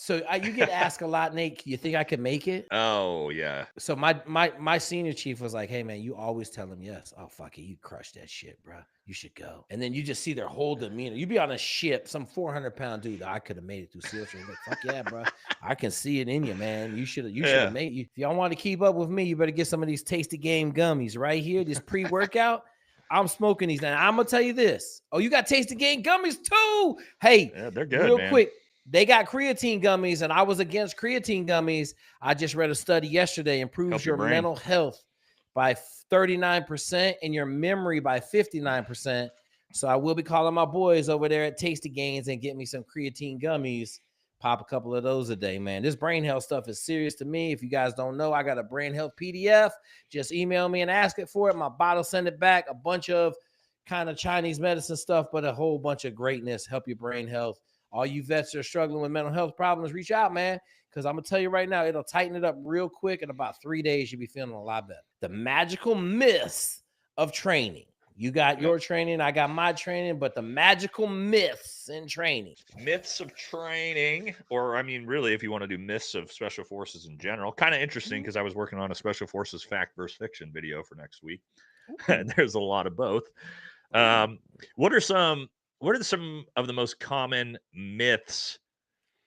So you get asked a lot, Nate. You think I could make it? Oh, yeah. So my senior chief was like, "Hey man, you always tell them yes. Oh fuck it, you crushed that shit, bro. You should go." And then you just see their whole demeanor. You be on a ship, some 400-pound dude. I could have made it through SEAL training. Like fuck yeah, bro. I can see it in you, man. You should have Yeah. made you. If y'all want to keep up with me, you better get some of these Tasty Game gummies right here. This pre-workout. I'm smoking these now. I'm gonna tell you this. Oh, you got Tasty Game gummies too? Hey, Yeah, they're good, real man. quick. They got creatine gummies, and I was against creatine gummies. I just read a study yesterday, improves Help your your brain. mental health by 39% and your memory by 59%. So I will be calling my boys over there at Tasty Gains and get me some creatine gummies. Pop a couple of those a day, man. This brain health stuff is serious to me. If you guys don't know, I got a brain health PDF. Just email me and ask it for it. My bottle, send it back. A bunch of kind of Chinese medicine stuff, but a whole bunch of greatness. Help your brain health. All you vets that are struggling with mental health problems, reach out, man. Because I'm going to tell you right now, it'll tighten it up real quick. In about 3 days, you'll be feeling a lot better. The magical myths of training. You got Yep. your training, I got my training, but the magical myths in training. Myths of training, or I mean, really, if you want to do myths of special forces in general, kind of interesting because I was working on a special forces fact versus fiction video for next week. And there's a lot of both. Um, what are some of the most common myths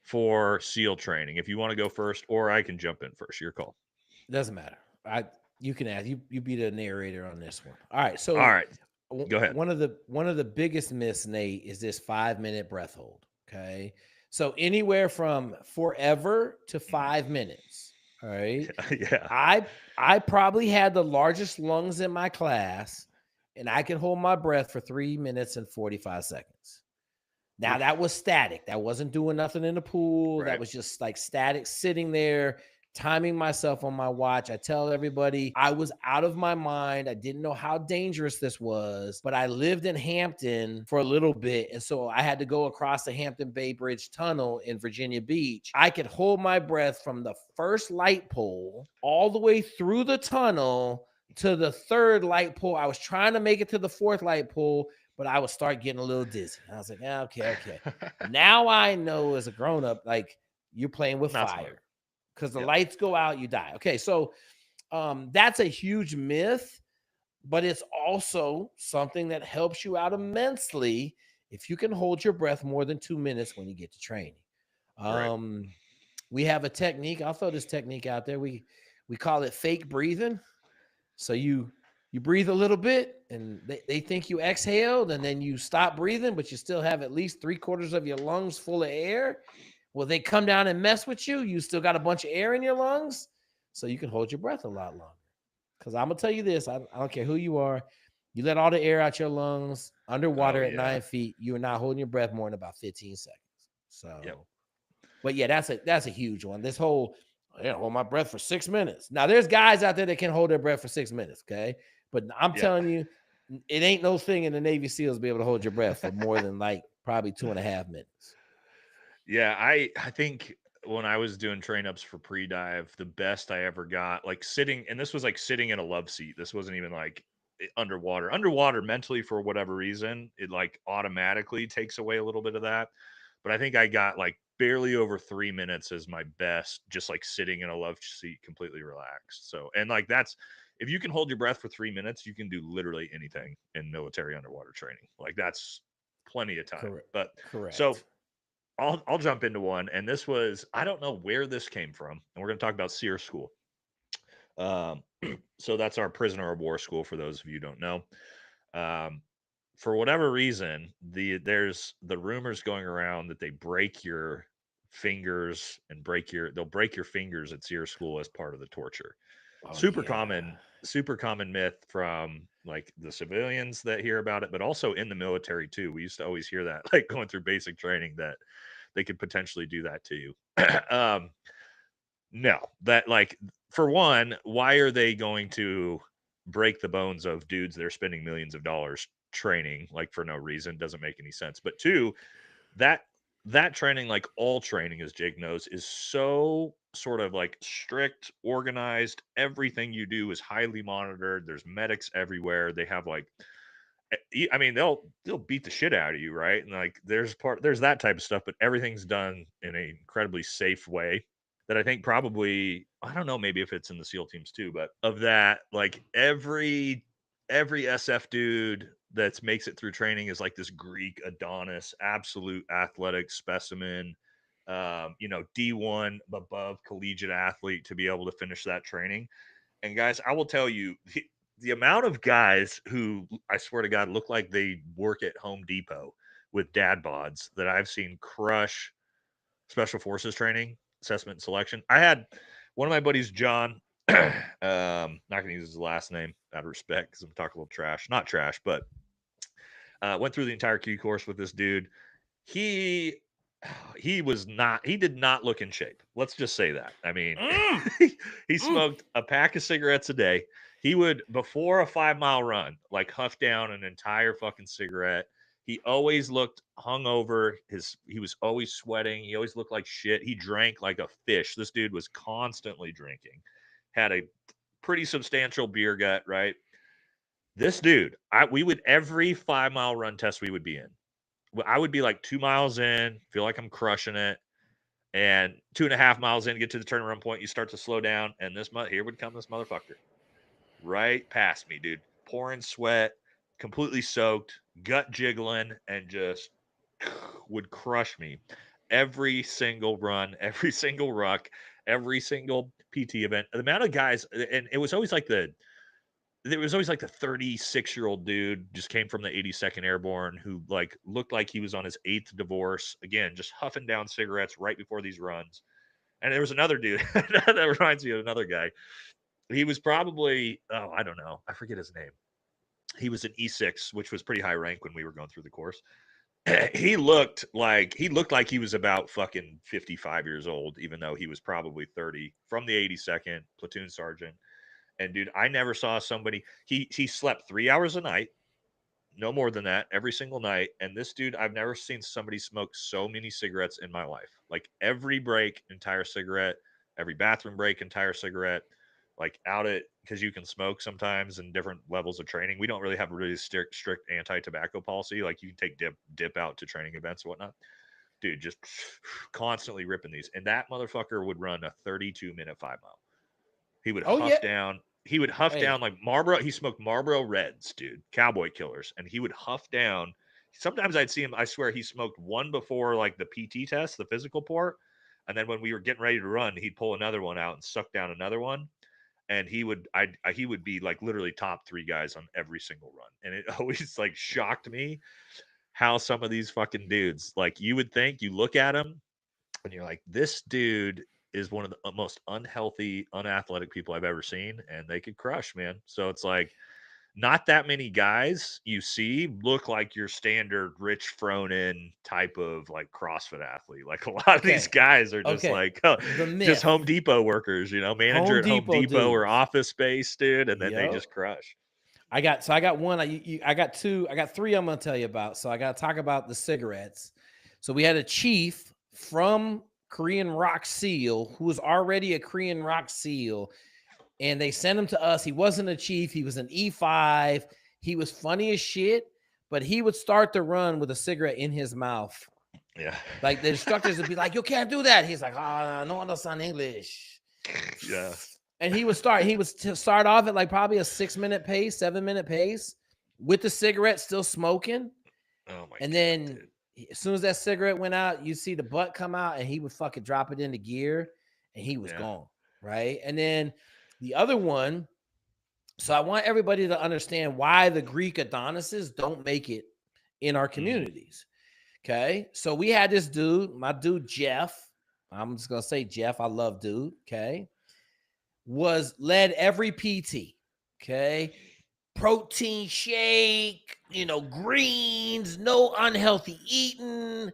for SEAL training? If you want to go first, or I can jump in first. Your call. Doesn't matter. You can ask. You be the narrator on this one. All right. All So right, go ahead. one of the biggest myths, Nate, is this 5-minute breath hold. Okay. So anywhere from forever to 5 minutes. All right. Yeah. I probably had the largest lungs in my class, and I could hold my breath for 3 minutes and 45 seconds. Now that Oof. was static. That wasn't doing nothing in the pool. That Right. was just like static, sitting there, timing myself on my watch. I tell everybody I was out of my mind. I didn't know how dangerous this was, but I lived in Hampton for a little bit. And so I had to go across the Hampton Bay Bridge Tunnel in Virginia Beach. I could hold my breath from the first light pole all the way through the tunnel to the third light pole. I was trying to make it to the fourth light pole, but I would start getting a little dizzy. I was like, okay. Now I know as a grown up, like you're playing with Not smart. fire because the Yep. lights go out, you die. Okay, so that's a huge myth, but it's also something that helps you out immensely if you can hold your breath more than 2 minutes when you get to training. Right. We have a technique. I'll throw this technique out there. We call it fake breathing. So you breathe a little bit and they think you exhaled and then you stop breathing, but you still have at least 3/4 of your lungs full of air. Well, they come down and mess with you. You still got a bunch of air in your lungs. So you can hold your breath a lot longer. Because I'm gonna tell you this, I don't care who you are. You let all the air out your lungs Oh underwater at yeah. 9 feet, you are not holding your breath more than about 15 seconds. Yep. So, but yeah, that's a huge one. This whole hold my breath for 6 minutes. Now, there's guys out there that can hold their breath for 6 minutes, okay? But I'm Yeah. telling you, it ain't no thing in the Navy SEALs to be able to hold your breath for more than like probably 2.5 minutes. Yeah, I think when I was doing train ups for pre-dive, the best I ever got, like sitting, and this was like sitting in a love seat. This wasn't even like underwater. Underwater mentally for whatever reason, it like automatically takes away a little bit of that. But I think I got like barely over 3 minutes as my best, just like sitting in a love seat, completely relaxed. So, and like that's if you can hold your breath for 3 minutes, you can do literally anything in military underwater training. Like that's plenty of time. Correct. But so Correct. I'll jump into one, and this was I don't know where this came from, and we're going to talk about SEER school. Um, so that's our prisoner of war school. For those of you who don't know, um, for whatever reason, there's the rumors going around that they break your fingers and they'll break your fingers at SEER school as part of the torture. Oh Super yeah. common, super common myth from like the civilians that hear about it, but also in the military too. We used to always hear that, like going through basic training, that they could potentially do that to you. um, no, that like for one, why are they going to break the bones of dudes that are spending millions of dollars training like for no reason? Doesn't make any sense. But two, that that training, like all training, as Jake knows, is so sort of like strict, organized. Everything you do is highly monitored. There's medics everywhere. They have like I mean, they'll beat the shit out of you, right? And like, there's that type of stuff, but everything's done in an incredibly safe way that I think probably, I don't know, maybe if it's in the SEAL teams too, but of that, like every SF dude that makes it through training is like this Greek Adonis, absolute athletic specimen. D1 above collegiate athlete to be able to finish that training. And guys, I will tell you, the amount of guys who I swear to God look like they work at Home Depot with dad bods that I've seen crush special forces training, assessment, and selection. I had one of my buddies, John. Not going to use his last name out of respect because I'm talking a little trash. Not trash, but went through the entire Q course with this dude. He he did not look in shape. Let's just say that. I mean, he smoked a pack of cigarettes a day. He would, before a 5 mile run, like huff down an entire fucking cigarette. He always looked hungover. He was always sweating. He always looked like shit. He drank like a fish. This dude was constantly drinking. Had a pretty substantial beer gut, right? This dude, we would, every 5 mile run test we would be in, I would be like 2 miles in, feel like I'm crushing it, and 2.5 miles in, get to the turnaround point, you start to slow down, and here would come this motherfucker right past me, dude, pouring sweat, completely soaked, gut jiggling, and just would crush me every single run, every single ruck, every single PT event. The amount of guys, and it was always like there was always like the 36-year-old dude just came from the 82nd Airborne who like looked like he was on his 8th divorce, again, just huffing down cigarettes right before these runs. And there was another dude that reminds me of another guy. He was probably, oh, I don't know, I forget his name. He was an E6, which was pretty high rank when we were going through the course. He looked like he was about fucking 55 years old, even though he was probably 30, from the 82nd, platoon sergeant. And dude, I never saw somebody. He slept 3 hours a night, no more than that, every single night. And this dude, I've never seen somebody smoke so many cigarettes in my life. Like every break, entire cigarette. Every bathroom break, entire cigarette. Like out it, because you can smoke sometimes in different levels of training. We don't really have a really strict anti-tobacco policy. Like you can take dip out to training events and whatnot. Dude, just constantly ripping these. And that motherfucker would run a 32-minute 5 mile. He would Oh yeah. huff down. He would huff Hey. down like Marlboro. He smoked Marlboro Reds, dude, cowboy killers, and he would huff down. Sometimes I'd see him. I swear he smoked one before like the PT test, the physical part, and then when we were getting ready to run, he'd pull another one out and suck down another one. And he would be like literally top 3 guys on every single run, and it always like shocked me how some of these fucking dudes, like you would think, you look at him and you're like, this dude is one of the most unhealthy, unathletic people I've ever seen, and they could crush, man. So it's like, not that many guys you see look like your standard Rich Fronin type of like CrossFit athlete. Like a lot of these Okay. guys are just Okay. like The just Home myth. Depot workers, manager Home at Home Depot Depot or dudes. Office Space, dude, and then they Yep. just crush. I got one. I got two. I got three. I'm gonna tell you about. So I got to talk about the cigarettes. So we had a chief from Korean Rock SEAL who was already a Korean Rock SEAL, and they sent him to us. He wasn't a chief. He was an E5. He was funny as shit, but he would start the run with a cigarette in his mouth. Yeah. Like the instructors would be like, "You can't do that." He's like, "Ah, no understand English." Yeah. And he would start off at like probably a 6-minute pace, 7-minute pace with the cigarette still smoking. Oh my And God, then dude. as soon as that cigarette went out, you see the butt come out and he would fucking drop it into gear and he was Yeah. gone. Right. And then the other one, so I want everybody to understand why the Greek Adonises don't make it in our communities. Okay. So we had this dude, my dude, Jeff. I'm just going to say Jeff. I love dude. Okay. Led every PT. Okay. Protein shake, greens, no unhealthy eating,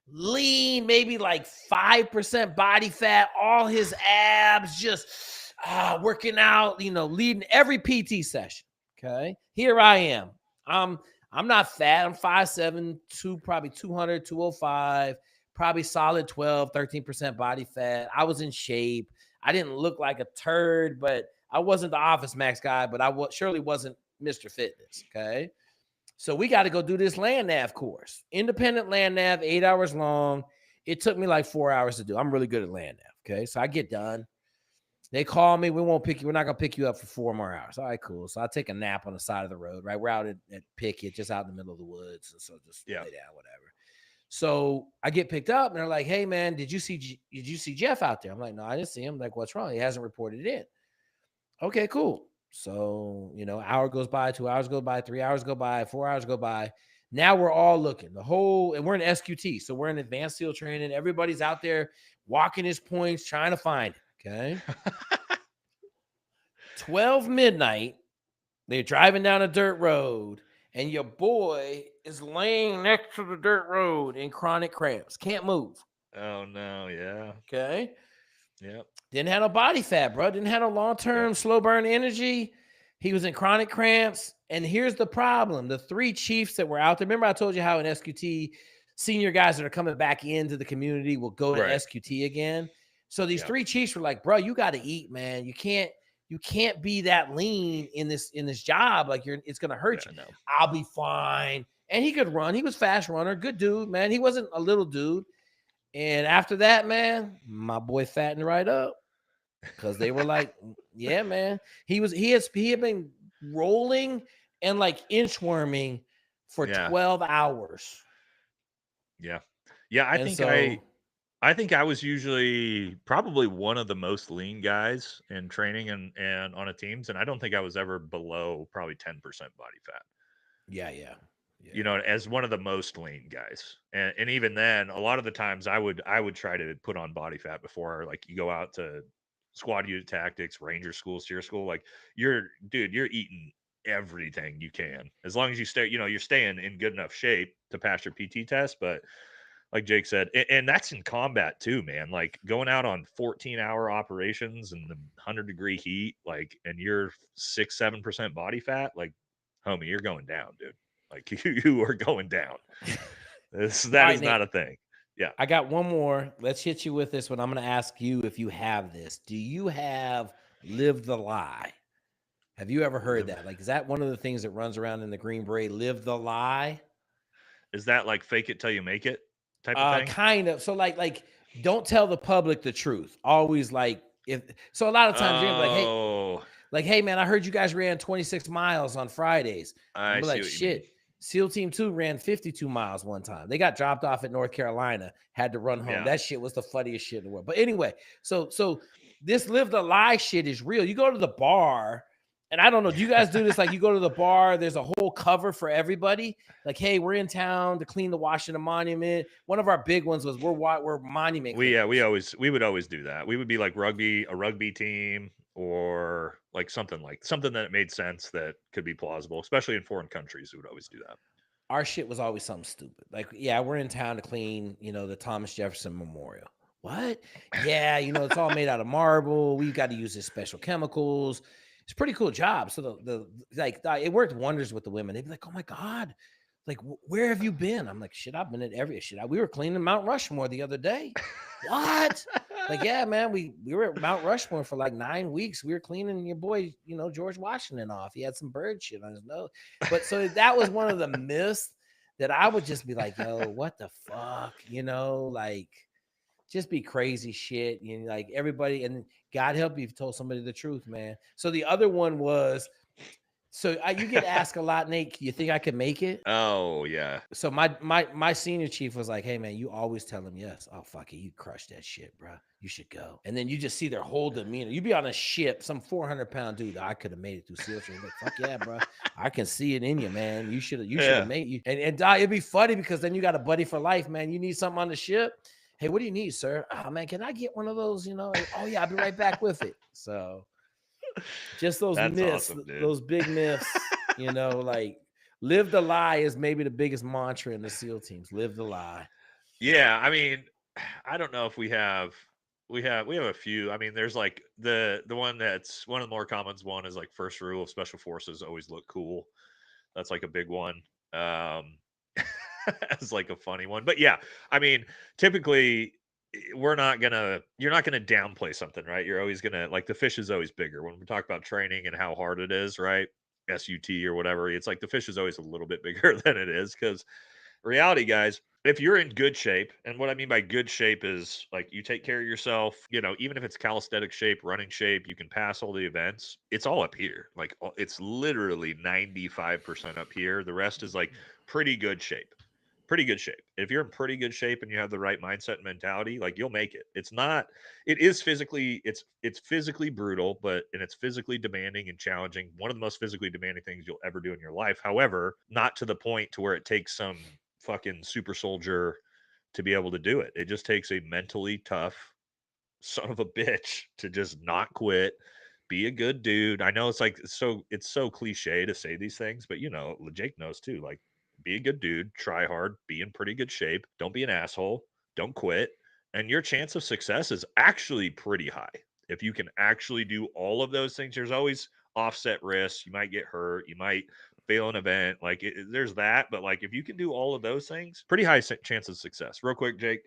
lean, maybe like 5% body fat, all his abs, just working out, leading every PT session. Okay. Here I am. I'm not fat. I'm 5'7", probably 200, 205, probably solid 12, 13% body fat. I was in shape. I didn't look like a turd, but I wasn't the Office Max guy, but I surely wasn't Mr. Fitness. Okay. So we got to go do this land nav course. Independent land nav, 8 hours long. It took me like 4 hours to do. I'm really good at land nav. Okay. So I get done. They call me. We won't pick you. We're not going to pick you up for 4 more hours. All right, cool. So I take a nap on the side of the road, right? We're out at Pickett, just out in the middle of the woods. So just Yeah. lay down, whatever. So I get picked up and they're like, hey, man, did you see Jeff out there? I'm like, no, I didn't see him. Like, what's wrong? He hasn't reported in. Okay, cool. So, hour goes by, 2 hours go by, 3 hours go by, 4 hours go by. Now we're all looking and we're in SQT. So we're in advanced SEAL training. Everybody's out there walking his points, trying to find it. Okay. 12 midnight, they're driving down a dirt road, and your boy is laying next to the dirt road in chronic cramps. Can't move. Oh no, yeah. Okay. Yep. Didn't have no body fat, bro. Didn't have no long-term Yep. slow burn energy. He was in chronic cramps. And here's the problem. The 3 chiefs that were out there, remember I told you how in SQT, senior guys that are coming back into the community will go to Right. SQT again. So these Yep. 3 chiefs were like, bro, you got to eat, man. You can't be that lean in this job. Like it's gonna hurt you. No. I'll be fine. And he could run. He was fast runner, good dude, man. He wasn't a little dude. And after that, man, my boy fattened right up. Because they were like, yeah, man. He had been rolling and like inchworming for 12 hours. Yeah. Yeah. I think I was usually probably one of the most lean guys in training and on a teams. And I don't think I was ever below probably 10% body fat. Yeah. As one of the most lean guys. And even then, a lot of the times I would try to put on body fat before like you go out to squad unit tactics, ranger school, SERE school. Like you're eating everything you can. As long as you stay, you're staying in good enough shape to pass your PT test. But like Jake said, and that's in combat too, man. Like going out on 14-hour operations in the 100-degree heat, like, and you're 6-7% body fat, like, homie, you're going down, dude. Like you are going down. That is not a thing. Yeah. I got one more. Let's hit you with this one. I'm going to ask you if you have this. Do you have Live the Lie? Have you ever heard that? Like, is that one of the things that runs around in the Green Beret? Live the Lie? Is that like fake it till you make it type of thing? Kind of. So like don't tell the public the truth. Always like so a lot of times you're gonna be like, hey man, I heard you guys ran 26 miles on Fridays. I be see like, what you shit. mean. SEAL Team 2 ran 52 miles one time. They got dropped off at North Carolina, had to run home. Yeah. That shit was the funniest shit in the world. But anyway, so this Live the Lie shit is real. You go to the bar, and I don't know, do you guys do this? Like you go to the bar, there's a whole cover for everybody. Like, hey, we're in town to clean the Washington Monument. One of our big ones was we're monument. We would always do that. We would be like a rugby team, or like something that made sense that could be plausible, especially in foreign countries. We would always do that. Our shit was always something stupid. Like, yeah, we're in town to clean, the Thomas Jefferson Memorial. What? Yeah, it's all made out of marble. We got to use this special chemicals. It's a pretty cool job. So it worked wonders with the women. They'd be like, oh my God, like, where have you been? I'm like, shit, I've been at every shit. We were cleaning Mount Rushmore the other day. What? Like, yeah, man, we were at Mount Rushmore for like 9 weeks. We were cleaning your boy, George Washington off. He had some bird shit on his nose. But so that was one of the myths that I would just be like, yo, what the fuck? Like, just be crazy shit. Like everybody, and God help you if you told somebody the truth, man. So the other one was, you get asked a lot, Nate, you think I could make it? Oh yeah. So my senior chief was like, hey man, you always tell them yes. Oh fuck it, you crushed that shit, bro. You should go. And then you just see their whole demeanor. You'd be on a ship, some 400-pound dude. I could have made it through SEAL training. Like, fuck yeah, bro. I can see it in you, man. You should have made you. And it'd be funny because then you got a buddy for life, man. You need something on the ship. Hey, what do you need, sir? Oh man, can I get one of those? Oh yeah, I'll be right back with it. So just those myths, awesome, those big myths, like live the lie is maybe the biggest mantra in the SEAL teams. Live the lie. Yeah, I mean, I don't know if we have a few. I mean, there's like the one that's one of the more common one is like first rule of special forces, always look cool. That's like a big one. As like a funny one. But yeah, I mean, typically you're not gonna downplay something, right? You're always gonna, like, the fish is always bigger when we talk about training and how hard it is, right? SUT or whatever. It's like the fish is always a little bit bigger than it is, because reality, guys, if you're in good shape, and what I mean by good shape is like you take care of yourself, even if it's calisthenic shape, running shape, you can pass all the events. It's all up here. Like it's literally 95% up here. The rest is like pretty good shape. Pretty good shape. If you're in pretty good shape and you have the right mindset and mentality, like you'll make it. It's physically brutal, and it's physically demanding and challenging. One of the most physically demanding things you'll ever do in your life. However, not to the point to where it takes some fucking super soldier to be able to do it. It just takes a mentally tough son of a bitch to just not quit, be a good dude. I know it's so cliche to say these things, but Jake knows too. Like, be a good dude, try hard, be in pretty good shape, don't be an asshole, don't quit, and your chance of success is actually pretty high. If you can actually do all of those things, there's always offset risks. You might get hurt, you might fail an event, there's that, but like if you can do all of those things, pretty high chance of success. Real quick, Jake,